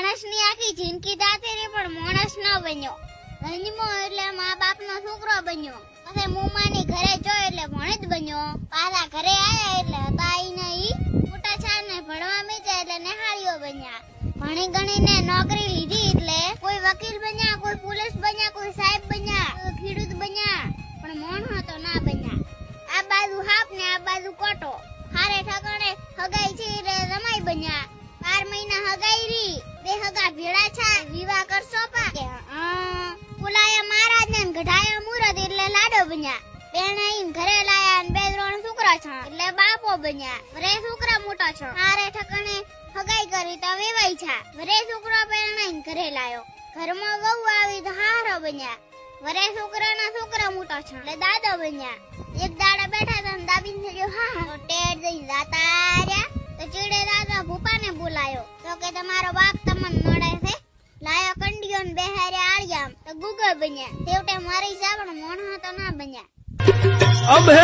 માણસની આખી જિંદગી જાતી રહી પણ માણસ ન બન્યો. જન્મો એટલે મા બાપનો છોકરો બન્યો. પછી મુમાની ઘરે જોયો એટલે ભણી જ બન્યો. પાછા ઘરે આયા એટલે હતા ઈ મોટા છાન ને ભણવા મીચ્યા એટલે નિહાળીઓ બન્યા. ભણી ગણીને નોકરી લીધી એટલે કોઈ વકીલ બન્યા, કોઈ પોલીસ બન્યા, કોઈ સાહેબ બન્યા, કોઈ ખેડૂત બન્યા, પણ મોણો તો ના બન્યા. આ બાજુ હાપ ને આ બાજુ કોટો. હારે ઠકાણે હગાઈ છે એટલે રમાઈ બન્યા. 12 મહિના હગાઈ રી, બે હગા ભેળા છે, વિવાહ કરશો પા કે બોલાયા મહારાજ ને ગઢાયા મુરત એટલે લાડો બન્યા. બેણાઈ ઘરે લાયા ને 2-3 છોકરા છે એટલે બાપો બન્યા. વરે છોકરા મોટા છે. હારે ઠકાણે હગાઈ કરી તો વેવાઈ છે. વરે છોકરો બેણાઈ ઘરે લાયો. ઘરમાં વહુ આવી તો હારો બન્યા. વરે છોકરાના છોકરા મોટા છે એટલે દાદા બન્યા. એક દાડા બેઠા હતા દાબીને થયો હા તો ટેડ જઈ જાતા રહ્યા. તો ચીડે દાદા ભૂપાને બોલાયો તો કે તમારો બાપ તમને નડે છે. લાયો કંડિયો ને બેહારે આળિયામ તો ગુગળ બન્યા. છેવટે મરી જા પણ મોણો તો ના બન્યા. અભે